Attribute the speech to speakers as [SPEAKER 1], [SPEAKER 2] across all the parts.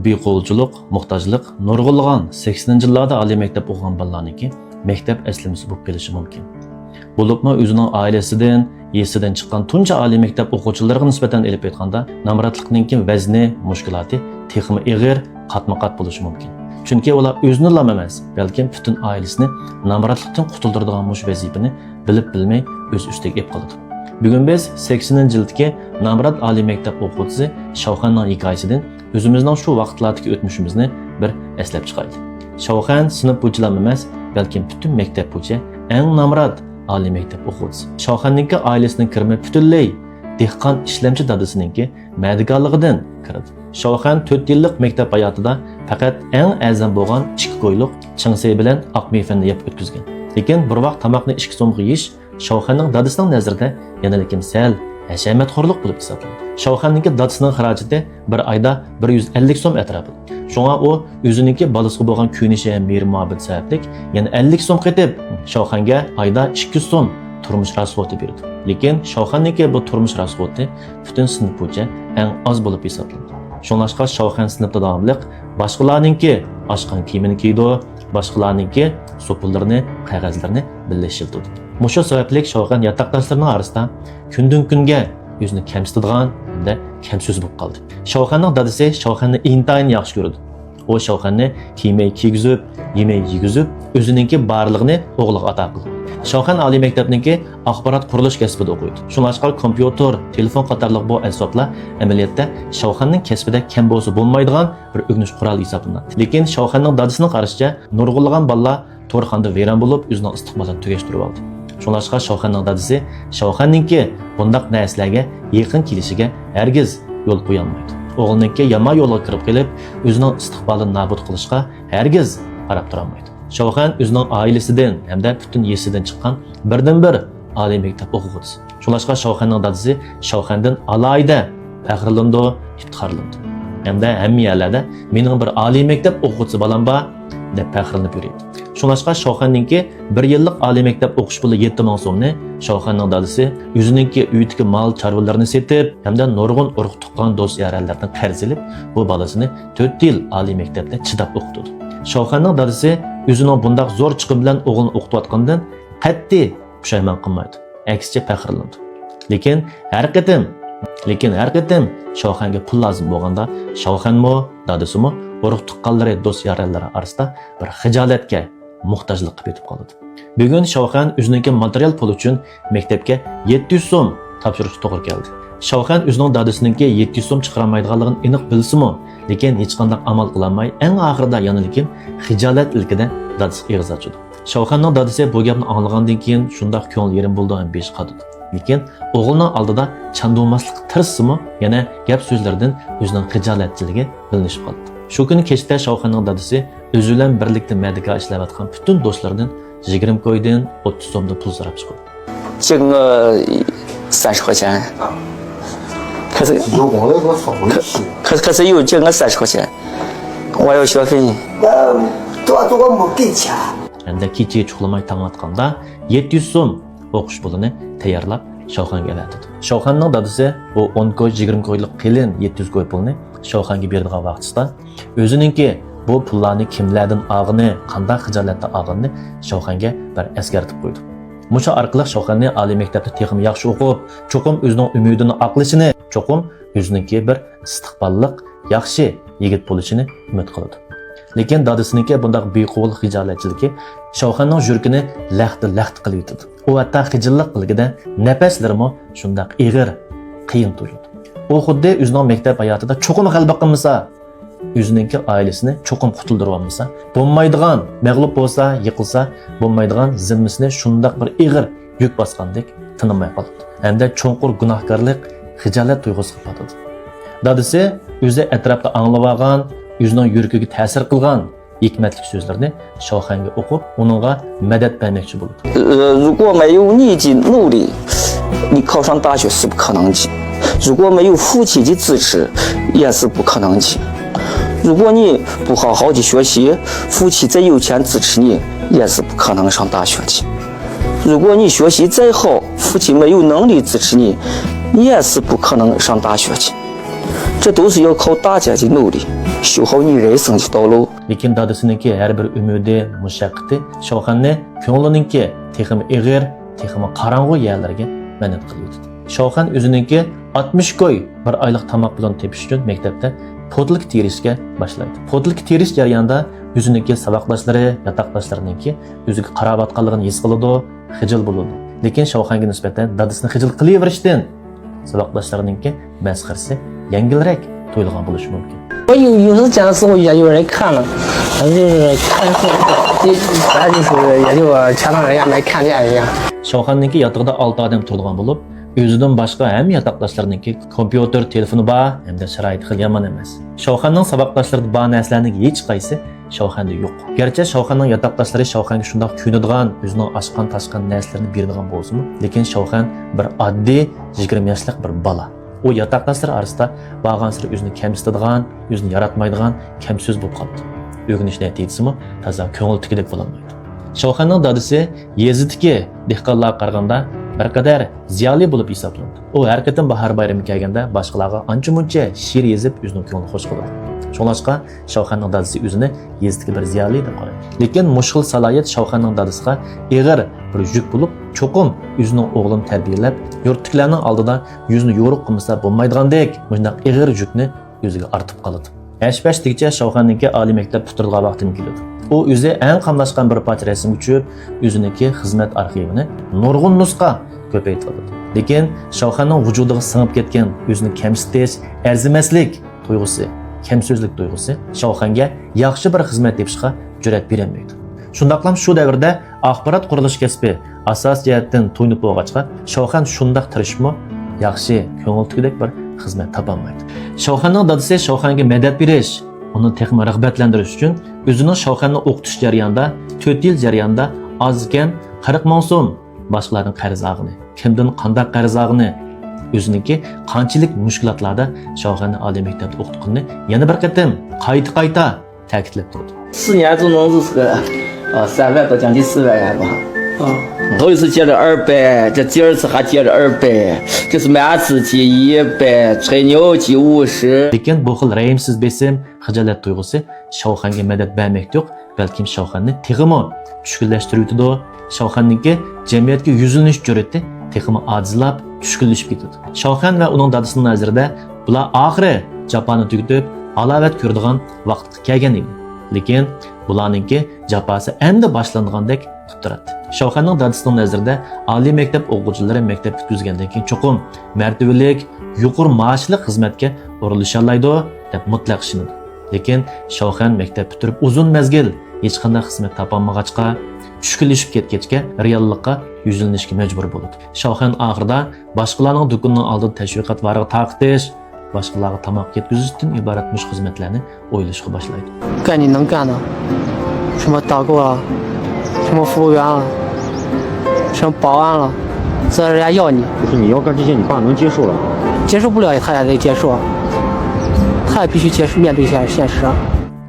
[SPEAKER 1] beqo'lchilik, muhtojlik nurg'ulg'an 80-yillarda oliy maktab o'qigan bolalarniki maktab aslimasi bo'lib qolishi mumkin. Bo'libmi o'zining oilasidan, yesidan chiqqan tuncha oliy maktab o'quvchilariga nisbatan elib aytganda, namratlikning vazni, mushkuloti texmi ig'ir, qatma-qat bo'lishi mumkin. Chunki ular o'zini emas, balkim butun oilasini namratlikdan qutuldiradigan mush vazifani bilib bilmay o'z ustiga ep qiladi. Bugun biz 80-yildagi Namrat oliy maktab o'quvchisi Shavxanning hikoyasidan o'zimizning shu vaqtlardagi o'tmishimizni bir eslab chiqaylik. Shavxan sinf bo'yicha emas, balkim butun maktab bo'yicha eng Namrat oliy maktab o'quvchisi. Shavxanning oilasining kirimi butunlay dehqon ishlamchi dadasiningki madiganligidan kiradi. Shavxan 4 yillik maktab hayotida faqat eng azam bo'lgan 2 qo'yliq chingsay bilan oq meyfanni yeb o'tkazgan. Lekin bir vaqt tomoqni 2 so'mga yeyish Shavxanning dadasining nazarida yana lekin sal hashamatxo'rlik bo'lib hisoblanadi. Shavxanning dadasining xarajati bir oyda 150 so'm atrofida. Shunga u o'ziningki balasiga bo'lgan ko'nishi ham mehr-muhabbat sababli yana 50 so'm qetib Shavxanga oyda 200 so'm turmush rasxoti berdi. Lekin Shavxanning bu turmush rasxoti butun sinf bo'yicha eng oz bo'lib hisoblanadi. Shunlashqa Shavxan sinfda davomliq boshqalarningki oshqan kiyimini kiydi, boshqalarningki so'pillarni, qog'ozlarni birlashtirdi. Mushu sababli Shavxan yotoqdoshlarining orasida kundan kunga o'zini kamsitadigan hamda kamso'z bo'lib qoldi. Shavxanning dadasi Shavxanni intayin yaxshi ko'rdi. U Shavxanni kiymay kiygizib, yemay yegizib, o'ziningki barlig'ini o'g'liga ato qildi. Shavxan oliy maktabningki axborot qurilish kasbida o'qiydi. Shuningdek kompyuter, telefon qatorliq bu asboblar amaliyotda Shavxanning kasbida kam bo'lsa bo'lmaydigan bir o'g'nish qurol hisoblanadi. Lekin Shavxanning dadasining qarashicha nurg'ulg'an bolalar to'rxonda vayron bo'lib, o'zining istiqbolini tugashtirib oldi. Shuningdek Shavxanning dadasi Shavxanningki bundaq narsalarga yaqin kelishiga hargiz yo'l qo'ya olmaydi. O'g'lininki yomon yo'lga kirib qolib, o'zining istiqbolini nobud qilishga hargiz qarab tura olmaydi. Shavxan o'zining oilasidan hamda butun yesidan chiqqan birdan-bir oliy maktab o'quvchisi. Shuningdek Shavxanning dadasi Shavxandan alohida faxrlandi, iftixorlandi. Hamda hamma yerlarda mening bir oliy maktab o'quvchisi bolam bor deb faxrlanib yuradi. Shuningdek Shavxanningki 1 yillik oliy maktab o'qish puli 7000 so'mni Shavxanning dadasi o'ziningki uyidagi mol chorvalarini setib, hamda nurg'un urug' tuqqan do'st yarallardan qarz olib, bu bolasini 4 yil oliy maktabda chidab o'qitdi. Shavxanning dadasi o'zining bundoq zo'r chiqim bilan o'g'lini o'qitayotgandan qat'iy pushaymon qilmaydi. Aksicha faxrlandi. Lekin har qatim Shavxanga pul lozim bo'lganda Shavxanmi, dadasimi urug' tuqqanlari do'st yaralari orasida bir xijolatga muhtojlik qilib yetib qoldi. Bugun Shavxan o'zining material pul uchun maktabga 700 so'm topshirish to'g'ri keldi. Shavxan o'zining dadasininki 700 so'm chiqarmaydiganligini aniq bilsa-mu, lekin hech qanday amal qilolmay, eng oxirida yana lekin xijolat ilkida dadasi eg'iz ochdi. Shavxanning dadasi bu gapni anglagandan keyin shunday ko'ngil yerim bo'ldi ham besh qadi. Lekin o'g'lining oldida chandolmaslik tirsi-mu, yana gap so'zlardan o'zining xijolatchiligi bilinib qoldi. Shu kuni kechda Shavxanning dadasi o'zi bilan birlikda madiga ishlayotgan butun do'stlardan 20 qo'ydan 30 so'mdan pul so'rab chiqdi.
[SPEAKER 2] 借个30块钱，可是又借我30块钱，我要学费。
[SPEAKER 3] 多没给钱。
[SPEAKER 1] Endi kecha chuqlamay tonglatganda 700 so'm o'qish pulini tayyorlab Shavxanga berdi. Shavxanning dadasi bu 10 qo'y 20 qo'ylik qilin 700 qo'y pulni Shavxanga berdigan vaqtida o'ziningki bu pullarni kimlardan olg'ini, qanday xijolatda olg'ini Shavxanga bir eskartib qo'ydi. Musha orqali Shavxanni oliy maktabda texnik yaxshi o'qib, cho'qim o'zining umidini oqlashini, cho'qim o'ziningki bir istiqbolliq, yaxshi yigit bo'lishini umid qildi. Lekin dadasiningki bunday beqo'l xijolatchiligi Shavxanning yuragini laxt qilib yutdi. U hatto xijillik qilgida nafaslarimi shunday ig'ir, qiyin tuyuldi. U xuddi o'zining maktab hayotida cho'qim g'alaba qilmasa, o'ziningki oilasini cho'qim qutuldirib olmasa, bo'lmaydigan, mag'lub bo'lsa, yiqilsa, bo'lmaydigan zimmisini shunday bir ig'ir yuk bosgandek tinmay qoldi. Hamda cho'nqur gunohkorlik, xijolat tuyg'usiga patadi. Dadasi o'zi atrofda anglab olgan, o'zining yuragiga ta'sir qilgan hikmatli so'zlarni Shavxanga o'qib, uningga madad bermoqchi bo'ldi.
[SPEAKER 2] 如果没有你的努力，你考上大学是不可能的；如果没有父亲的支持，也是不可能的。如果你不好好的学习，父亲再有钱支持你，也是不可能上大学的。如果你学习再好，父亲没有能力支持你，你也是不可能上大学的。这都是要靠大家的努力。修好你人生的道路。
[SPEAKER 1] Lekin dadasininki har bir umidi, mushaqqati Shavxanni ko'nglininki texmi ig'ir, texmi qorong'u yerlarga manat qildi. Shavxan o'zininki 60 koy bir oylik tomoq bilan tepish uchun maktabda podlik terishga boshlaydi. Podlik terish jarayonida o'zininki saboqdoshlari, yotoqdoshlarininki o'ziga qarab atganligini his qiladi, xijil bo'ladi. Lekin Shavxanga nisbatan dadasini xijil qilaverishdan saboqdoshlarininki masxarasi yengilroq to'yilgan bo'lishi mumkin.
[SPEAKER 4] 我有时讲的时候也有人看了，就是看是，咱就是也就全当人家来看电影一样。
[SPEAKER 1] Shavxanninki yotog'ida 6 odam turadigan bo'lib, o'zidan boshqa ham yotoqdoshlarininki kompyuter, telefoni bor, hamda sharoiti xil yomon emas. Shavxanning saboqdoshlarida bor narsalarning hech qaysi Shavxanda yo'q. Garchi Shavxanning yotoqdoshlari Shavxanga shundoq ko'nadigan, o'zining oshqan-tashqan narsalarni beradigan bo'lsa-mu, lekin Shavxan bir oddiy 20 yoshlik bir bola. O yotoqdoshlari orasida borgansiri o'zini kamsitadigan, o'zini yaratmaydigan kamso'z bo'lib qoldi. O'rganish natijasimi toza ko'ngil tikidek bo'lolmaydi. Shavxanning dadasi yezdiki dehqonlarga qaraganda bir qadar ziyoli bo'lib hisoblandi. U har qatim bahor bayrami kelganda boshqalarga ancha-muncha she'r yezib o'zining ko'nglini xush qiladi. Shunlashqa Shavxanning dadasi o'zini yezdiki bir ziyoli deb qaraydi. Lekin mushkil salohiyat Shavxanning dadasiga ig'ir bir yuk bo'lib, cho'qim o'zining o'g'lini tarbiyalab, yurtdiklarning oldida yuzini yo'riq qilmasa bo'lmaydigandek, bunday ig'ir yukni o'ziga ortib qoladi. Ashpashtigacha Shavxanninki oliy maktab bitirgan vaqtini keladi. U o'zi eng qamlashgan bir parcha rasm uchun o'ziniki xizmat arxivini nurg'un nusxa ko'paytirdi. Lekin Shavxanning vujudiga singib ketgan o'zini kamsitish, arzimaslik tuyg'usi, kamsizlik tuyg'usi Shavxanga yaxshi bir xizmat tepishga jur'at berolmaydi. Shundaqlam shu davrda axborot qurilish kasbi asos jihatdan to'ynib bo'lg'achqa Shavxan shundaq tirishmi yaxshi ko'ngildagidek bir xizmat topolmaydi. Shavxanning dadasi Shavxanga madad berish, uni texmi rag'batlantirish uchun o'zining Shavxanni o'qitish jarayonida 4 yil jarayonida ozgan 40 ming so'm boshqalarning qarz og'ini, kimdan qanday qarz og'ini, o'ziniki qanchalik mushkulotlarda Shavxanni oliy maktabda o'qitganini yana bir qatim qayta ta'kidlab turdi.
[SPEAKER 2] 4年总能就是个3万多，将近4万元吧。头一次借了200，这第二次还借了200，这是满次借100，吹牛借50。
[SPEAKER 1] Lekin bu xil rayimsiz besim, xijolat tuyg'usi Shavxanga madad bermak yo'q, balkim Shavxanni texmi tushkunlashtiradi. Shavxanninki jamiyatga yuzlanish jur'ati texmi ojizlab, tushkunlashib ketadi. Shavxan va uning dadasining nazarida bular oxiri jafoni tugatib, halovat ko'radigan vaqt kelgan edi. Lekin bularninki jafosi endi boshlangandek qilib turadi. Shavxanning dadasining nazarida oliy maktab o'quvchilari maktab bitkazgandan keyin cho'qim martabalik, yuqori maoshli xizmatga o'rilisha oladi deb mutlaq ishonadi. Lekin Shavxan maktab bitirib uzun mazgil hech qanday xizmat topolmag'achqa, tushkunlashib ketgachga reallikqa yuzlanishga majbur bo'ladi. Shavxan oxirida boshqalarning do'konining oldida tashviqot varig'i taqtish, boshqalarga tomoq yetkazishdan iborat mush xizmatlarni o'ylashga boshlaydi.
[SPEAKER 4] 干你能干的，什么导购了，什么服务员了，什么保安了，只要人家要你，
[SPEAKER 5] 就是你要干这些，你爸能接受了。
[SPEAKER 4] 接受不了他也得接受，他也必须面对现实。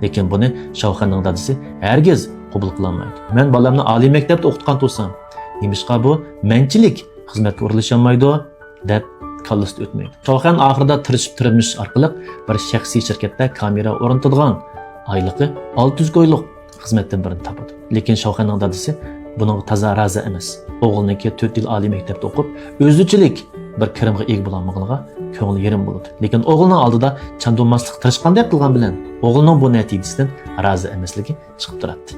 [SPEAKER 1] Lekin buni Shavxanning dadasi hargiz qabul qilolmaydi. Men bolamni oliy maktabda o'qitgan tursam, nimishqa bu menchilik xizmatga o'rilisholmaydi deb kallasida o'tmaydi. Shavxan oxirida tirishib tirimish orqali bir shaxsiy shirkatda kamera o'rnatadigan oyligi 600 ko'ylik xizmatdan birini topadi. Lekin Shavxanning dadasi buning toza rozi emas. O'g'liniki 4 yil oliy maktabda o'qib, o'zichilik bir kirimga ega bo'lganligiga ko'ngli yerim bo'ladi. Lekin o'g'lining oldida chandonmaslik tirishqanday qilgan bilan o'g'lining bu natijasidan rozi emasligi chiqib turadi.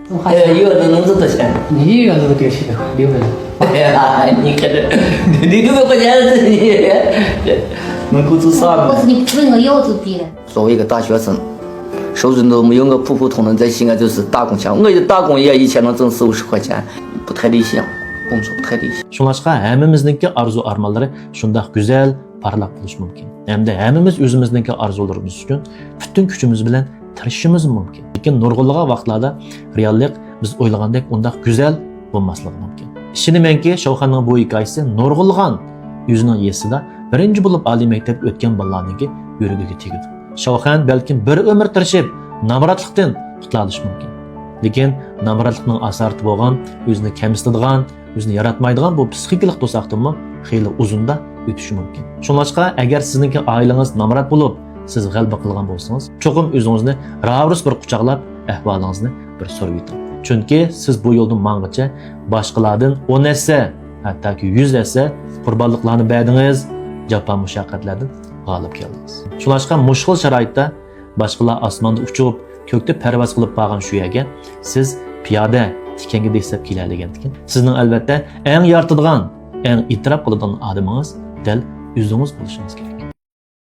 [SPEAKER 2] 一个能挣多少钱？
[SPEAKER 4] 你一个月都给600。
[SPEAKER 2] 哎呀，你看这，你600块钱，你能够做啥
[SPEAKER 6] 我
[SPEAKER 2] 吗？
[SPEAKER 6] 是你问我要就低了。
[SPEAKER 2] 作为一个大学生，收入都没有我普普通通在西安就是打工强。我一打工也一天能挣40-50块钱，不太理想，工作不太理想。
[SPEAKER 1] Shunlashqa hammamizningki arzu armonlari shundoq go'zal, parlaq bo'lishi mumkin. Hamda hammamiz o'zimizningki arzularimiz uchun butun kuchimiz bilan tirishishimiz mumkin. Lekin nurg'unlagan vaqtlarda reallik biz o'ylagandek undaq go'zal bo'lmasligi mumkin. Ishonamanki, Shavxanning bu hikoyasi nurg'unlagan o'zining yesida birinchi bo'lib oliy maktab o'tgan bolalarningki yuragiga tegadi. Shavxan balkim bir umr tirishib, namratlikdan qutulalishi mumkin. Lekin namratlikning asarati bo'lgan, o'zini kamsitadigan, o'zini yaratmaydigan bu psixikalik to'saqdanmi xeyli uzunda o'tishi mumkin. Shunlashqa agar sizningki oilangiz namrat bo'lib, siz g'alaba qilgan bo'lsangiz, cho'qim o'zingizni ravus bir quchoqlab, ahvolingizni bir so'rab o'ting. Chunki siz bu yo'ldan mang'icha boshqalardan 10 essa, hattoki 100 essa qurbonliklarni berdingiz, jafo mushaqqatlardan g'olib keldingiz. Shunlashqa mushkul sharoitda boshqalar osmonda uchib, ko'kda parvoz qilib borgan shu yerga siz piyoda tikanga desab keladigan ekan. Sizning albatta eng yortadigan, eng e'tirof qiladigan odamingiz dal o'zingiz bo'lishingiz kerak.